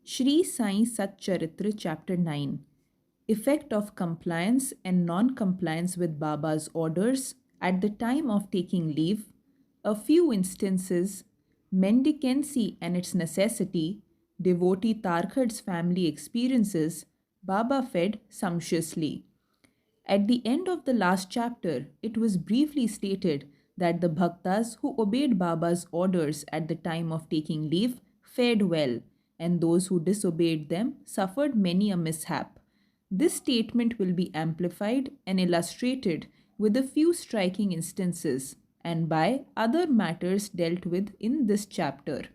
Shri Sai Satcharitra Chapter 9. Effect of compliance and non-compliance with Baba's orders at the time of taking leave, a few instances, mendicancy and its necessity, devotee Tarkhad's family experiences, Baba fed sumptuously. At the end of the last chapter, it was briefly stated that the bhaktas who obeyed Baba's orders at the time of taking leave fared well, and those who disobeyed them suffered many a mishap. This statement will be amplified and illustrated with a few striking instances and by other matters dealt with in this chapter.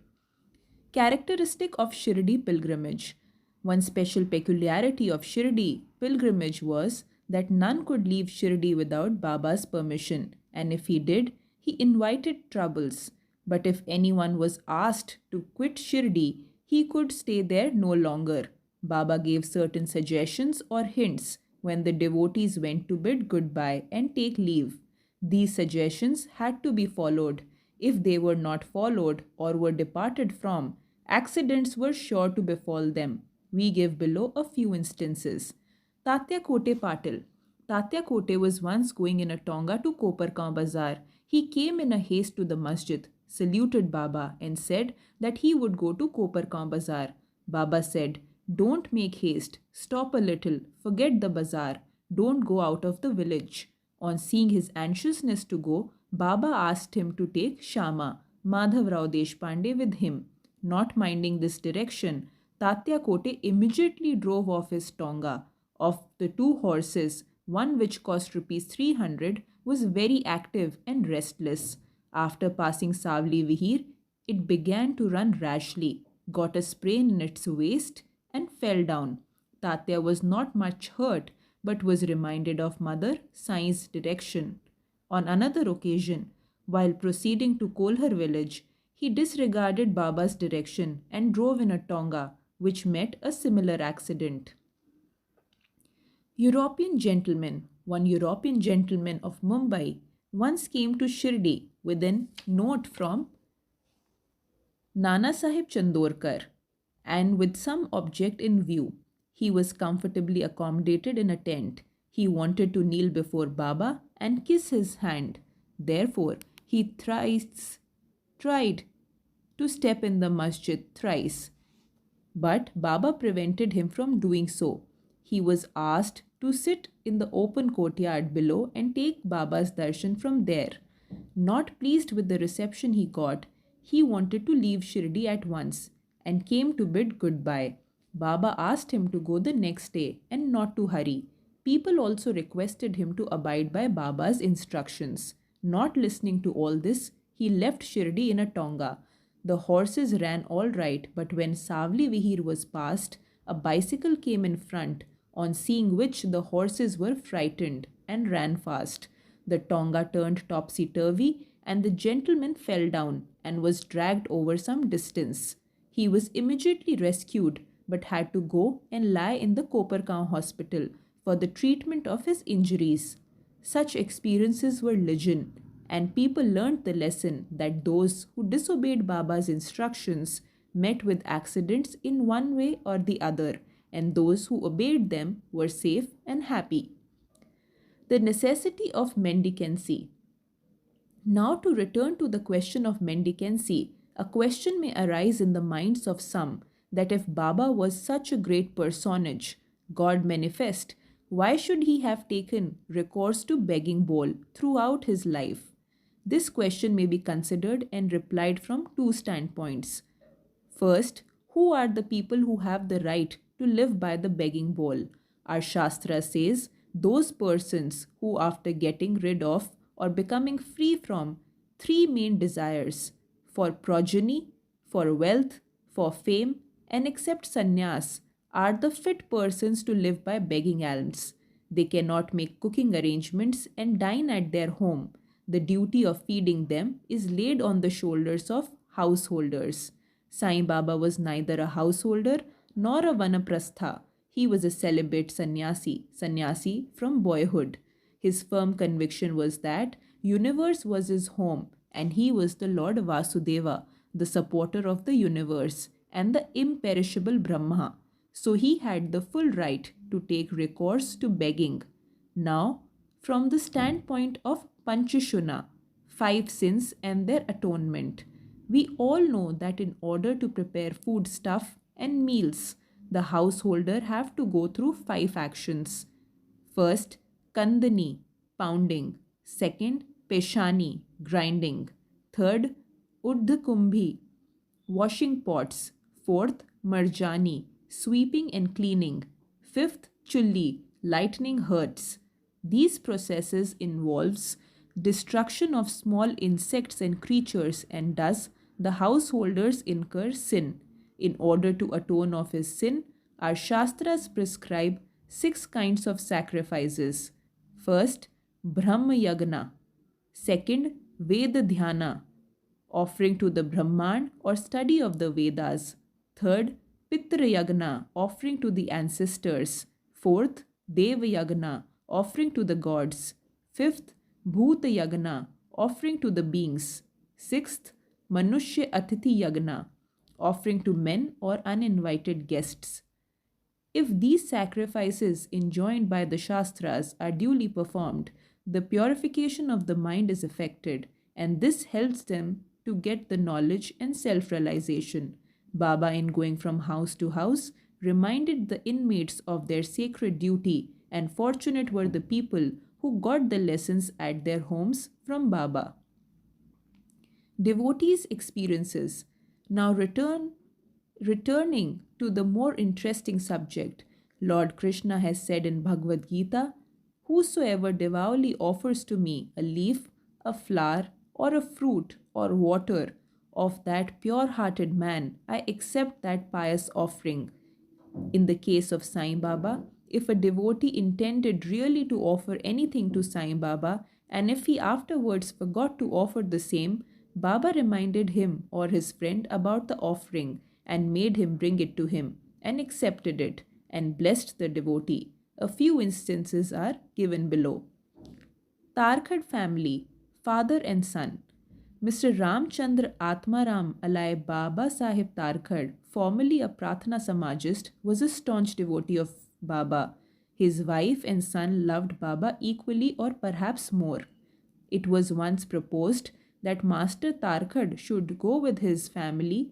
Characteristic of Shirdi pilgrimage. One special peculiarity of Shirdi pilgrimage was that none could leave Shirdi without Baba's permission, and if he did, he invited troubles. But if anyone was asked to quit Shirdi, he could stay there no longer. Baba gave certain suggestions or hints when the devotees went to bid goodbye and take leave. These suggestions had to be followed. If they were not followed or were departed from, accidents were sure to befall them. We give below a few instances. Tatya Kote Patil. Tatya Kote was once going in a tonga to Kopargaon Bazaar. He came in a haste to the masjid, saluted Baba, and said that he would go to Kopargaon Bazaar. Baba said, "Don't make haste. Stop a little. Forget the bazaar. Don't go out of the village." On seeing his anxiousness to go, Baba asked him to take Shama, Madhav Rao Deshpande, with him. Not minding this direction, Tatya Kote immediately drove off his tonga. Of the two horses, one which cost rupees 300 was very active and restless. After passing Savli Vihir, it began to run rashly, got a sprain in its waist, and fell down. Tatya was not much hurt, but was reminded of Mother Sai's direction. On another occasion, while proceeding to Kolhar village, he disregarded Baba's direction and drove in a tonga, which met a similar accident. European gentleman. One European gentleman of Mumbai once came to Shirdi with a note from Nana Sahib Chandorkar and with some object in view. He was comfortably accommodated in a tent. He wanted to kneel before Baba and kiss his hand. Therefore, he thrice tried to step in the masjid thrice. But Baba prevented him from doing so. He was asked to sit in the open courtyard below and take Baba's darshan from there. Not pleased with the reception he got, he wanted to leave Shirdi at once and came to bid goodbye. Baba asked him to go the next day and not to hurry. People also requested him to abide by Baba's instructions. Not listening to all this, he left Shirdi in a tonga. The horses ran all right, but when Savli Vihir was passed, a bicycle came in front, on seeing which the horses were frightened and ran fast. The tonga turned topsy-turvy and the gentleman fell down and was dragged over some distance. He was immediately rescued but had to go and lie in the Kopargaon hospital for the treatment of his injuries. Such experiences were legion, and people learnt the lesson that those who disobeyed Baba's instructions met with accidents in one way or the other, and those who obeyed them were safe and happy. The necessity of mendicancy. Now, to return to the question of mendicancy, a question may arise in the minds of some that if Baba was such a great personage, God manifest, why should he have taken recourse to begging bowl throughout his life? This question may be considered and replied from two standpoints. First, who are the people who have the right to live by the begging bowl? Our Shastra says those persons who, after getting rid of or becoming free from three main desires, for progeny, for wealth, for fame, and accept sannyas, are the fit persons to live by begging alms. They cannot make cooking arrangements and dine at their home. The duty of feeding them is laid on the shoulders of householders. Sai Baba was neither a householder nor a vanaprastha. He was a celibate sannyasi from boyhood. His firm conviction was that universe was his home and he was the Lord Vasudeva, the supporter of the universe. and the imperishable Brahma, so he had the full right to take recourse to begging. Now, from the standpoint of Panchashuna, five sins and their atonement, we all know that in order to prepare foodstuff and meals, the householder have to go through five actions. First, kandani, pounding. Second, peshani, grinding. Third, urdhkumbhi, washing pots. Fourth, marjani, sweeping and cleaning. Fifth, chulli, lightening hearths. These processes involves destruction of small insects and creatures, and thus the householders incur sin. In order to atone of his sin, our Shastras prescribe six kinds of sacrifices. First, Brahma Yagna. Second, Veda Dhyana, offering to the Brahman or study of the Vedas. Third, Pitra Yagna, offering to the ancestors. Fourth, Deva Yagna, offering to the gods. Fifth, Bhuta Yagna, offering to the beings. Sixth, Manushya Atithi Yagna, offering to men or uninvited guests. If these sacrifices enjoined by the Shastras are duly performed, the purification of the mind is effected, and this helps them to get the knowledge and self realization. Baba, in going from house to house, reminded the inmates of their sacred duty, and fortunate were the people who got the lessons at their homes from Baba. Devotees' experiences. Now returning to the more interesting subject, Lord Krishna has said in Bhagavad Gita, "Whosoever devoutly offers to me a leaf, a flower, or a fruit, or water, of that pure hearted man, I accept that pious offering." In the case of Sai Baba, if a devotee intended really to offer anything to Sai Baba, and if he afterwards forgot to offer the same, Baba reminded him or his friend about the offering and made him bring it to him, and accepted it and blessed the devotee. A few instances are given below. Tarkhad family, father and son. Mr. Ramchandra Atmaram Alai Baba Sahib Tarkhad, formerly a Prathana Samajist, was a staunch devotee of Baba. His wife and son loved Baba equally or perhaps more. It was once proposed that Master Tarkhad should go with his family,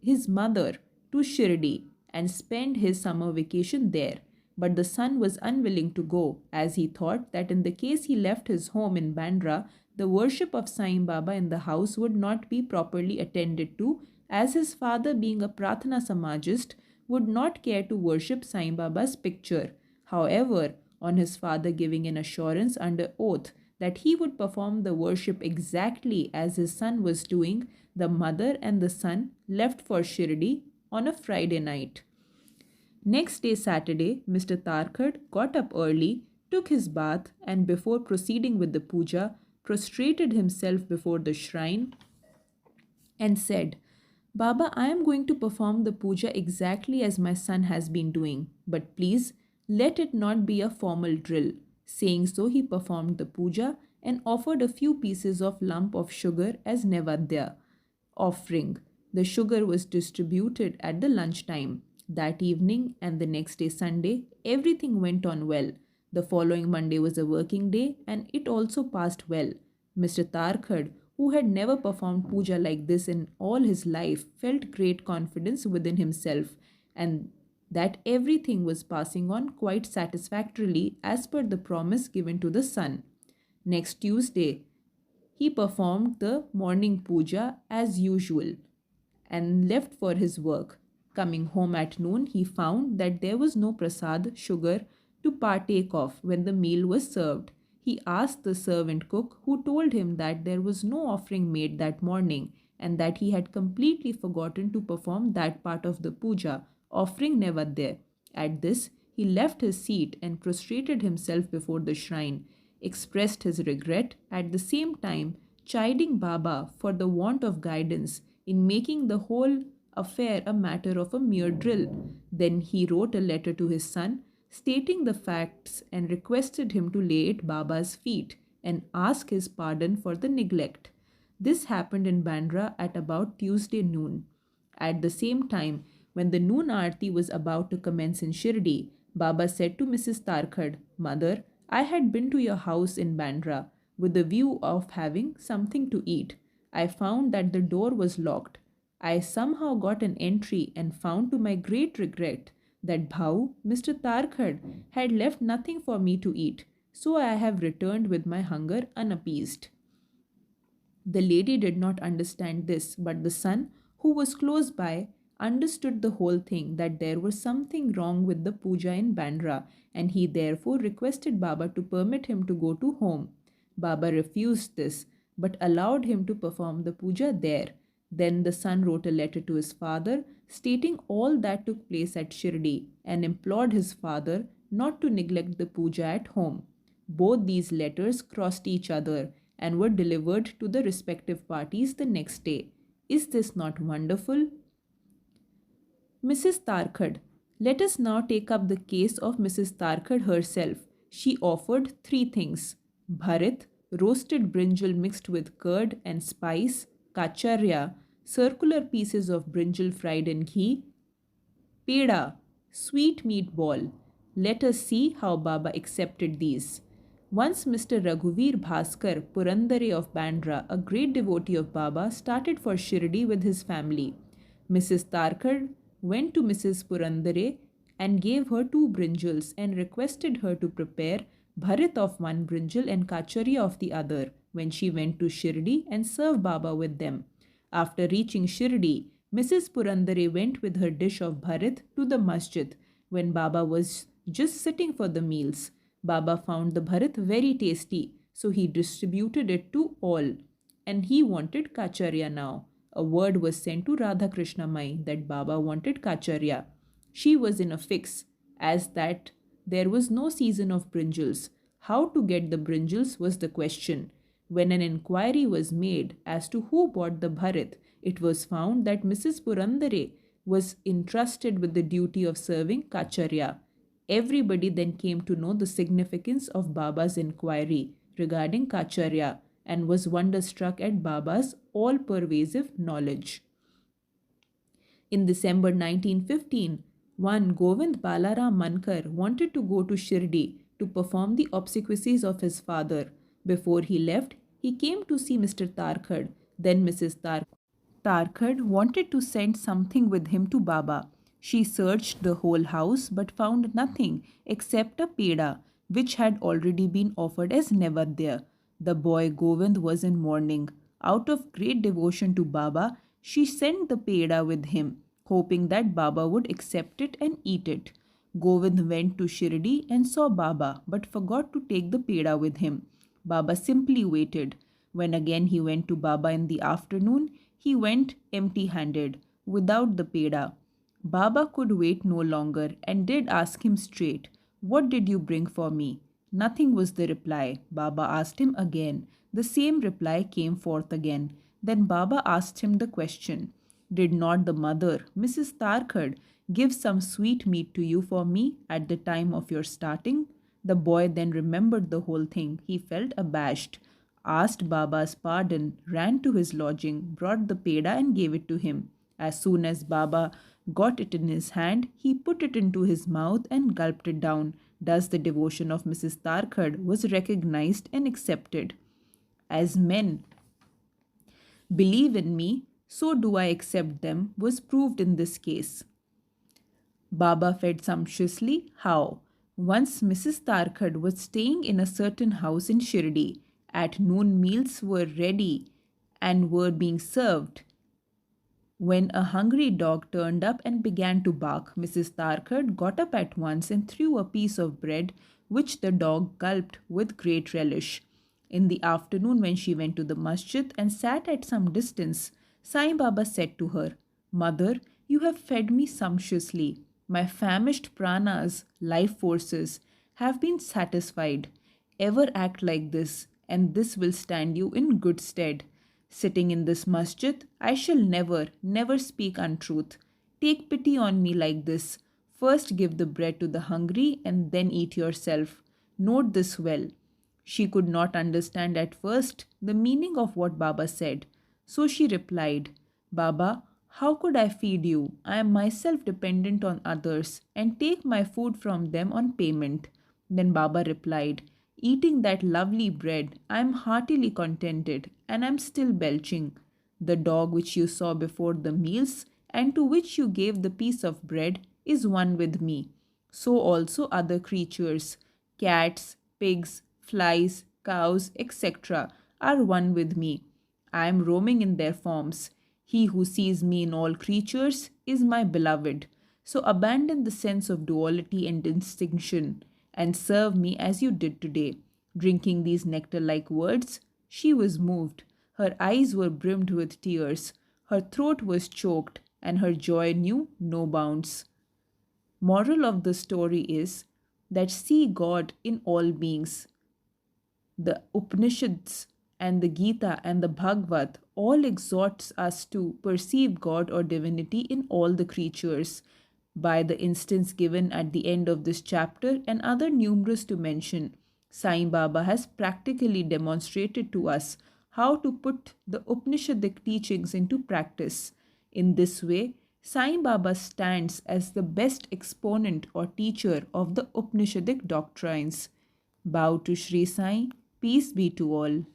his mother, to Shirdi and spend his summer vacation there. But the son was unwilling to go, as he thought that in the case he left his home in Bandra, the worship of Sai Baba in the house would not be properly attended to, as his father, being a Prathana Samajist, would not care to worship Sai Baba's picture. However, on his father giving an assurance under oath that he would perform the worship exactly as his son was doing, the mother and the son left for Shirdi on a Friday night. Next day, Saturday, Mr. Tarkhad got up early, took his bath, and before proceeding with the puja, prostrated himself before the shrine and said, "Baba, I am going to perform the puja exactly as my son has been doing, but please let it not be a formal drill." Saying so, he performed the puja and offered a few pieces of lump of sugar as nevadya offering. The sugar was distributed at the lunchtime. That evening and the next day, Sunday, everything went on well. The following Monday was a working day and it also passed well. Mr. Tarkhad, who had never performed puja like this in all his life, felt great confidence within himself and that everything was passing on quite satisfactorily as per the promise given to the son. Next Tuesday, he performed the morning puja as usual and left for his work. Coming home at noon, he found that there was no prasad, sugar, to partake of when the meal was served. He asked the servant cook, who told him that there was no offering made that morning and that he had completely forgotten to perform that part of the puja, offering nevadya. At this, he left his seat and prostrated himself before the shrine, expressed his regret, at the same time chiding Baba for the want of guidance in making the whole affair a matter of a mere drill. Then he wrote a letter to his son, stating the facts and requested him to lay at Baba's feet and ask his pardon for the neglect. This happened in Bandra at about Tuesday noon. At the same time, when the noon aarti was about to commence in Shirdi, Baba said to Mrs. Tarkhad, "Mother, I had been to your house in Bandra with the view of having something to eat. I found that the door was locked. I somehow got an entry and found to my great regret that Bhau, Mr. Tarkhad, had left nothing for me to eat, so I have returned with my hunger unappeased." The lady did not understand this, but the son, who was close by, understood the whole thing, that there was something wrong with the puja in Bandra, and he therefore requested Baba to permit him to go to home. Baba refused this, but allowed him to perform the puja there. Then the son wrote a letter to his father, stating all that took place at Shirdi, and implored his father not to neglect the puja at home. Both these letters crossed each other and were delivered to the respective parties the next day. Is this not wonderful? Mrs. Tarkhad. Let us now take up the case of Mrs. Tarkhad herself. She offered three things: bharit, roasted brinjal mixed with curd and spice; kacharya, circular pieces of brinjal fried in ghee; peda, sweet meat ball. Let us see how Baba accepted these. Once Mr. Raghuveer Bhaskar Purandare of Bandra, a great devotee of Baba, started for Shirdi with his family. Mrs. Tarkad went to Mrs. Purandare and gave her two brinjals and requested her to prepare bharit of one brinjal and kacharya of the other when she went to Shirdi and serve Baba with them. After reaching Shirdi, Mrs. Purandare went with her dish of bharit to the masjid when Baba was just sitting for the meals. Baba found the bharit very tasty, so he distributed it to all. And he wanted kacharya now. A word was sent to Radha Krishna Mai that Baba wanted kacharya. She was in a fix, as that there was no season of brinjals. How to get the brinjals was the question. When an inquiry was made as to who bought the bharit, it was found that Mrs. Purandare was entrusted with the duty of serving kacharya. Everybody then came to know the significance of Baba's inquiry regarding kacharya and was wonderstruck at Baba's all-pervasive knowledge. In December 1915, one Govind Balaram Mankar wanted to go to Shirdi to perform the obsequies of his father. Before he left, he came to see Mr. Tarkhad. Then Mrs. Tarkhad wanted to send something with him to Baba. She searched the whole house but found nothing except a peda, which had already been offered as Nevadya. The boy Govind was in mourning. Out of great devotion to Baba, she sent the peda with him, hoping that Baba would accept it and eat it. Govind went to Shirdi and saw Baba but forgot to take the peda with him. Baba simply waited. When again he went to Baba in the afternoon, he went empty-handed, without the peda. Baba could wait no longer and did ask him straight, "What did you bring for me?" Nothing was the reply. Baba asked him again. The same reply came forth again. Then Baba asked him the question, "Did not the mother, Mrs. Tarkhad, give some sweet meat to you for me at the time of your starting?" The boy then remembered the whole thing. He felt abashed, asked Baba's pardon, ran to his lodging, brought the peda and gave it to him. As soon as Baba got it in his hand, he put it into his mouth and gulped it down. Thus the devotion of Mrs. Tarkhad was recognized and accepted. As men believe in me, so do I accept them, was proved in this case. Baba fed sumptuously. How? Once Mrs. Tarkhad was staying in a certain house in Shirdi. At noon meals were ready and were being served, when a hungry dog turned up and began to bark. Mrs. Tarkhad got up at once and threw a piece of bread, which the dog gulped with great relish. In the afternoon, when she went to the masjid and sat at some distance, Sai Baba said to her, "Mother, you have fed me sumptuously. My famished pranas, life forces, have been satisfied. Ever act like this, and this will stand you in good stead. Sitting in this masjid, I shall never speak untruth. Take pity on me like this. First give the bread to the hungry and then eat yourself. Note this well." She could not understand at first the meaning of what Baba said. So she replied, "Baba, How could I feed you? I am myself dependent on others and take my food from them on payment. Then Baba replied, eating that lovely bread, I am heartily contented and am still belching. The dog which you saw before the meals and to which you gave the piece of bread is one with me. So also other creatures, cats, pigs, flies, cows, etc., are one with me. I am roaming in their forms. He who sees me in all creatures is my beloved. So abandon the sense of duality and distinction and serve me as you did today. Drinking these nectar like words, she was moved. Her eyes were brimmed with tears. Her throat was choked, and her joy knew no bounds. Moral of the story is that see God in all beings. The Upanishads and the Gita and the Bhagavad all exhorts us to perceive God or divinity in all the creatures. By the instance given at the end of this chapter and other numerous to mention, Sai Baba has practically demonstrated to us how to put the Upanishadic teachings into practice. In this way, Sai Baba stands as the best exponent or teacher of the Upanishadic doctrines. Bow to Sri Sai, peace be to all.